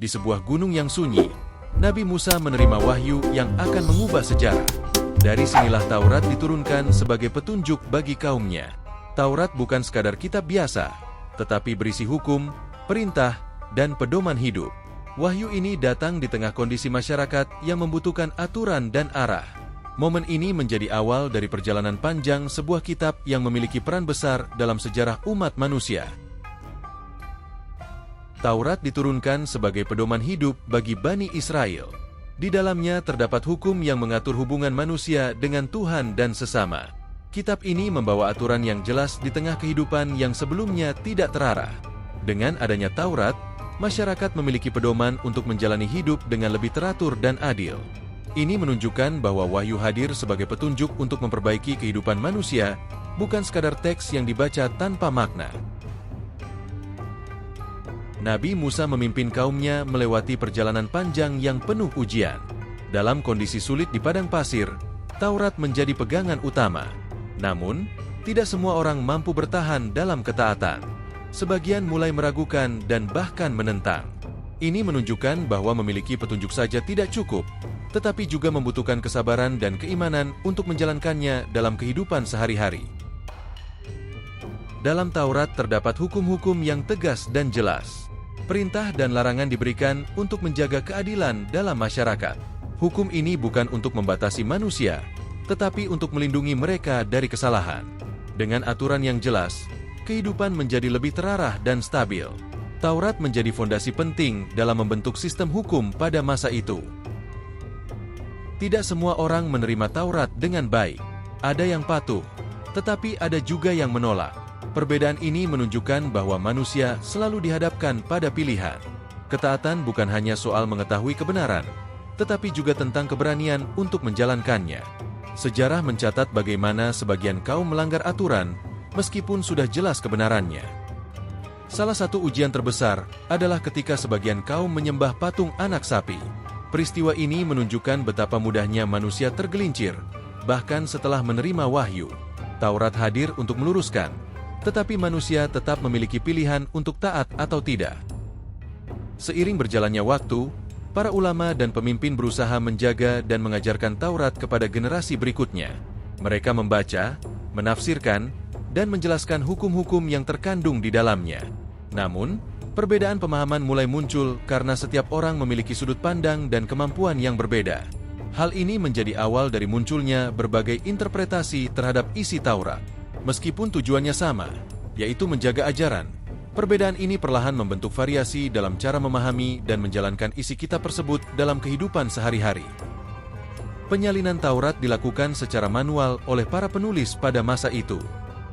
di sebuah gunung yang sunyi, Nabi Musa menerima wahyu yang akan mengubah sejarah. Dari sinilah Taurat diturunkan sebagai petunjuk bagi kaumnya. Taurat bukan sekadar kitab biasa, tetapi berisi hukum, perintah, dan pedoman hidup. Wahyu ini datang di tengah kondisi masyarakat yang membutuhkan aturan dan arah. Momen ini menjadi awal dari perjalanan panjang sebuah kitab yang memiliki peran besar dalam sejarah umat manusia. Taurat diturunkan sebagai pedoman hidup bagi Bani Israel. Di dalamnya terdapat hukum yang mengatur hubungan manusia dengan Tuhan dan sesama. Kitab ini membawa aturan yang jelas di tengah kehidupan yang sebelumnya tidak terarah. Dengan adanya Taurat, masyarakat memiliki pedoman untuk menjalani hidup dengan lebih teratur dan adil. Ini menunjukkan bahwa wahyu hadir sebagai petunjuk untuk memperbaiki kehidupan manusia, bukan sekadar teks yang dibaca tanpa makna. Nabi Musa memimpin kaumnya melewati perjalanan panjang yang penuh ujian. Dalam kondisi sulit di padang pasir, Taurat menjadi pegangan utama. Namun, tidak semua orang mampu bertahan dalam ketaatan. Sebagian mulai meragukan dan bahkan menentang. Ini menunjukkan bahwa memiliki petunjuk saja tidak cukup, tetapi juga membutuhkan kesabaran dan keimanan untuk menjalankannya dalam kehidupan sehari-hari. Dalam Taurat terdapat hukum-hukum yang tegas dan jelas. Perintah dan larangan diberikan untuk menjaga keadilan dalam masyarakat. Hukum ini bukan untuk membatasi manusia, tetapi untuk melindungi mereka dari kesalahan. Dengan aturan yang jelas, kehidupan menjadi lebih terarah dan stabil. Taurat menjadi fondasi penting dalam membentuk sistem hukum pada masa itu. Tidak semua orang menerima Taurat dengan baik. Ada yang patuh, tetapi ada juga yang menolak. Perbedaan ini menunjukkan bahwa manusia selalu dihadapkan pada pilihan. Ketaatan bukan hanya soal mengetahui kebenaran, tetapi juga tentang keberanian untuk menjalankannya. Sejarah mencatat bagaimana sebagian kaum melanggar aturan, meskipun sudah jelas kebenarannya. Salah satu ujian terbesar adalah ketika sebagian kaum menyembah patung anak sapi. Peristiwa ini menunjukkan betapa mudahnya manusia tergelincir, bahkan setelah menerima wahyu. Taurat hadir untuk meluruskan, tetapi manusia tetap memiliki pilihan untuk taat atau tidak. Seiring berjalannya waktu, para ulama dan pemimpin berusaha menjaga dan mengajarkan Taurat kepada generasi berikutnya. Mereka membaca, menafsirkan, dan menjelaskan hukum-hukum yang terkandung di dalamnya. Namun, perbedaan pemahaman mulai muncul karena setiap orang memiliki sudut pandang dan kemampuan yang berbeda. Hal ini menjadi awal dari munculnya berbagai interpretasi terhadap isi Taurat. Meskipun tujuannya sama, yaitu menjaga ajaran, perbedaan ini perlahan membentuk variasi dalam cara memahami dan menjalankan isi kitab tersebut dalam kehidupan sehari-hari. Penyalinan Taurat dilakukan secara manual oleh para penulis pada masa itu.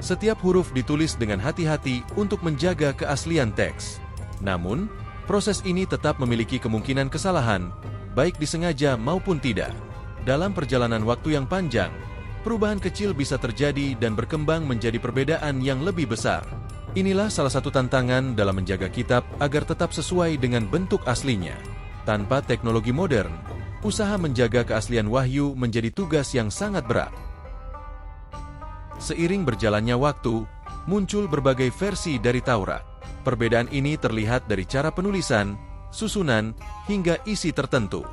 Setiap huruf ditulis dengan hati-hati untuk menjaga keaslian teks. Namun, proses ini tetap memiliki kemungkinan kesalahan, baik disengaja maupun tidak. Dalam perjalanan waktu yang panjang, perubahan kecil bisa terjadi dan berkembang menjadi perbedaan yang lebih besar. Inilah salah satu tantangan dalam menjaga kitab agar tetap sesuai dengan bentuk aslinya. Tanpa teknologi modern, usaha menjaga keaslian wahyu menjadi tugas yang sangat berat. Seiring berjalannya waktu, muncul berbagai versi dari Taurat. Perbedaan ini terlihat dari cara penulisan, susunan, hingga isi tertentu.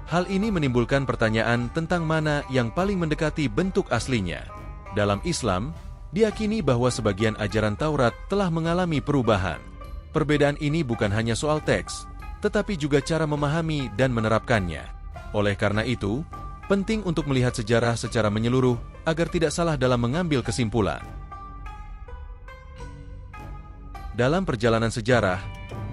Hal ini menimbulkan pertanyaan tentang mana yang paling mendekati bentuk aslinya. Dalam Islam, diyakini bahwa sebagian ajaran Taurat telah mengalami perubahan. Perbedaan ini bukan hanya soal teks, tetapi juga cara memahami dan menerapkannya. Oleh karena itu, penting untuk melihat sejarah secara menyeluruh agar tidak salah dalam mengambil kesimpulan. Dalam perjalanan sejarah,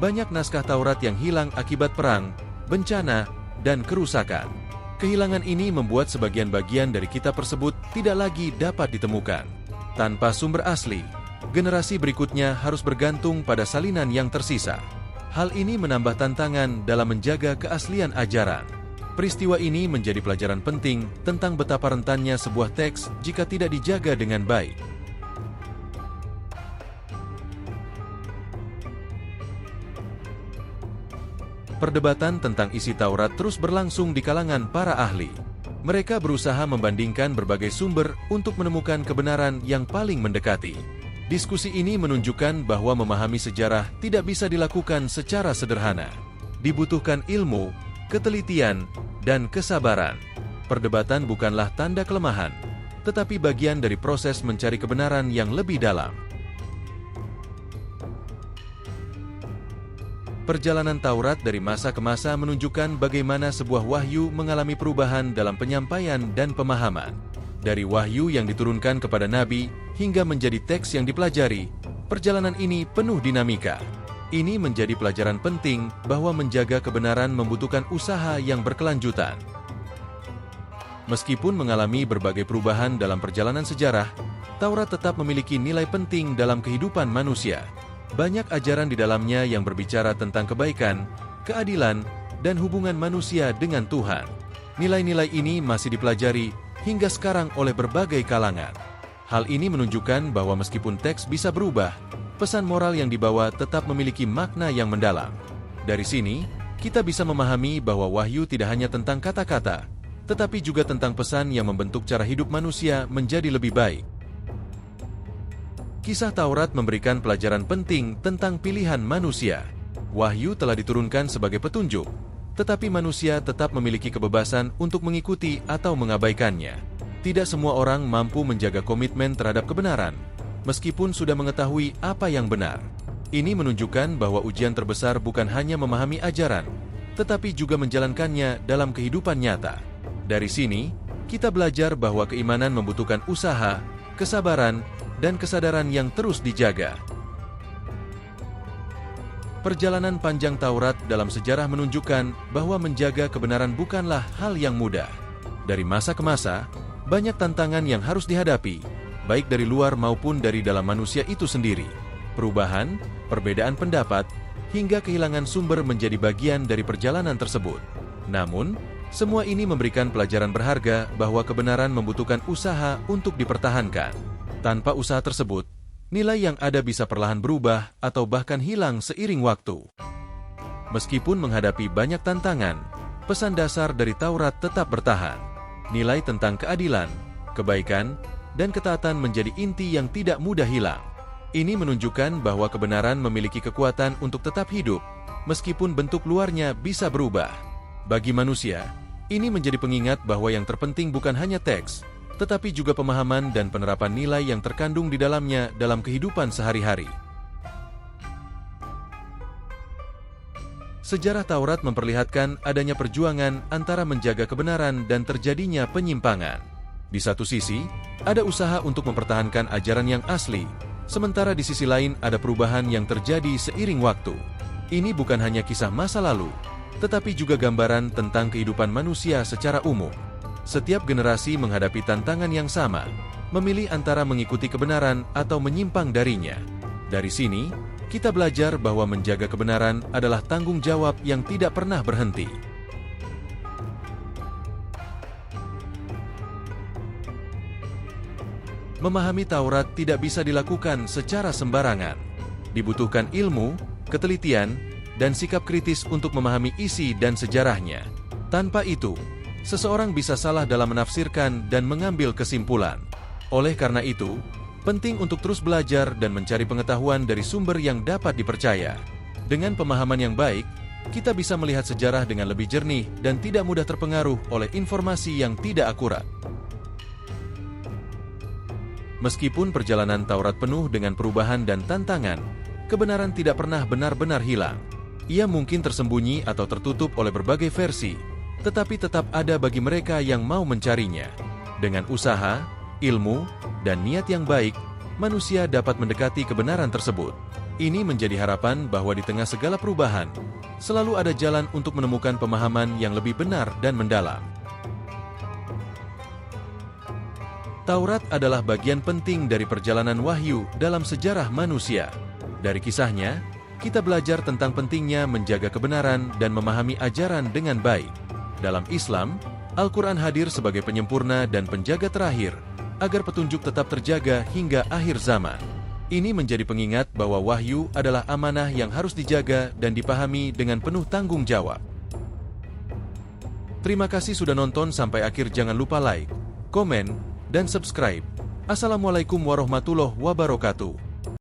banyak naskah Taurat yang hilang akibat perang, bencana, dan kerusakan. Kehilangan ini membuat sebagian bagian dari kitab tersebut tidak lagi dapat ditemukan. Tanpa sumber asli, generasi berikutnya harus bergantung pada salinan yang tersisa. Hal ini menambah tantangan dalam menjaga keaslian ajaran. Peristiwa ini menjadi pelajaran penting tentang betapa rentannya sebuah teks jika tidak dijaga dengan baik. Perdebatan tentang isi Taurat terus berlangsung di kalangan para ahli. Mereka berusaha membandingkan berbagai sumber untuk menemukan kebenaran yang paling mendekati. Diskusi ini menunjukkan bahwa memahami sejarah tidak bisa dilakukan secara sederhana. Dibutuhkan ilmu, ketelitian, dan kesabaran. Perdebatan bukanlah tanda kelemahan, tetapi bagian dari proses mencari kebenaran yang lebih dalam. Perjalanan Taurat dari masa ke masa menunjukkan bagaimana sebuah wahyu mengalami perubahan dalam penyampaian dan pemahaman. Dari wahyu yang diturunkan kepada nabi hingga menjadi teks yang dipelajari, perjalanan ini penuh dinamika. Ini menjadi pelajaran penting bahwa menjaga kebenaran membutuhkan usaha yang berkelanjutan. Meskipun mengalami berbagai perubahan dalam perjalanan sejarah, Taurat tetap memiliki nilai penting dalam kehidupan manusia. Banyak ajaran di dalamnya yang berbicara tentang kebaikan, keadilan, dan hubungan manusia dengan Tuhan. Nilai-nilai ini masih dipelajari hingga sekarang oleh berbagai kalangan. Hal ini menunjukkan bahwa meskipun teks bisa berubah, pesan moral yang dibawa tetap memiliki makna yang mendalam. Dari sini, kita bisa memahami bahwa wahyu tidak hanya tentang kata-kata, tetapi juga tentang pesan yang membentuk cara hidup manusia menjadi lebih baik. Kisah Taurat memberikan pelajaran penting tentang pilihan manusia. Wahyu telah diturunkan sebagai petunjuk, tetapi manusia tetap memiliki kebebasan untuk mengikuti atau mengabaikannya. Tidak semua orang mampu menjaga komitmen terhadap kebenaran, meskipun sudah mengetahui apa yang benar. Ini menunjukkan bahwa ujian terbesar bukan hanya memahami ajaran, tetapi juga menjalankannya dalam kehidupan nyata. Dari sini, kita belajar bahwa keimanan membutuhkan usaha, kesabaran, dan kesadaran yang terus dijaga. Perjalanan panjang Taurat dalam sejarah menunjukkan bahwa menjaga kebenaran bukanlah hal yang mudah. Dari masa ke masa, banyak tantangan yang harus dihadapi, baik dari luar maupun dari dalam manusia itu sendiri. Perubahan, perbedaan pendapat, hingga kehilangan sumber menjadi bagian dari perjalanan tersebut. Namun, semua ini memberikan pelajaran berharga bahwa kebenaran membutuhkan usaha untuk dipertahankan. Tanpa usaha tersebut, nilai yang ada bisa perlahan berubah atau bahkan hilang seiring waktu. Meskipun menghadapi banyak tantangan, pesan dasar dari Taurat tetap bertahan. Nilai tentang keadilan, kebaikan, dan ketaatan menjadi inti yang tidak mudah hilang. Ini menunjukkan bahwa kebenaran memiliki kekuatan untuk tetap hidup, meskipun bentuk luarnya bisa berubah. Bagi manusia, ini menjadi pengingat bahwa yang terpenting bukan hanya teks, tetapi juga pemahaman dan penerapan nilai yang terkandung di dalamnya dalam kehidupan sehari-hari. Sejarah Taurat memperlihatkan adanya perjuangan antara menjaga kebenaran dan terjadinya penyimpangan. Di satu sisi, ada usaha untuk mempertahankan ajaran yang asli, sementara di sisi lain ada perubahan yang terjadi seiring waktu. Ini bukan hanya kisah masa lalu, tetapi juga gambaran tentang kehidupan manusia secara umum. Setiap generasi menghadapi tantangan yang sama, memilih antara mengikuti kebenaran atau menyimpang darinya. Dari sini, kita belajar bahwa menjaga kebenaran adalah tanggung jawab yang tidak pernah berhenti. Memahami Taurat tidak bisa dilakukan secara sembarangan. Dibutuhkan ilmu, ketelitian, dan sikap kritis untuk memahami isi dan sejarahnya. Tanpa itu, seseorang bisa salah dalam menafsirkan dan mengambil kesimpulan. Oleh karena itu, penting untuk terus belajar dan mencari pengetahuan dari sumber yang dapat dipercaya. Dengan pemahaman yang baik, kita bisa melihat sejarah dengan lebih jernih dan tidak mudah terpengaruh oleh informasi yang tidak akurat. Meskipun perjalanan Taurat penuh dengan perubahan dan tantangan, kebenaran tidak pernah benar-benar hilang. Ia mungkin tersembunyi atau tertutup oleh berbagai versi, tetapi tetap ada bagi mereka yang mau mencarinya. Dengan usaha, ilmu, dan niat yang baik, manusia dapat mendekati kebenaran tersebut. Ini menjadi harapan bahwa di tengah segala perubahan, selalu ada jalan untuk menemukan pemahaman yang lebih benar dan mendalam. Taurat adalah bagian penting dari perjalanan wahyu dalam sejarah manusia. Dari kisahnya, kita belajar tentang pentingnya menjaga kebenaran dan memahami ajaran dengan baik. Dalam Islam, Al-Quran hadir sebagai penyempurna dan penjaga terakhir, agar petunjuk tetap terjaga hingga akhir zaman. Ini menjadi pengingat bahwa wahyu adalah amanah yang harus dijaga dan dipahami dengan penuh tanggung jawab. Terima kasih sudah nonton sampai akhir. Jangan lupa like, komen, dan subscribe. Assalamualaikum warahmatullahi wabarakatuh.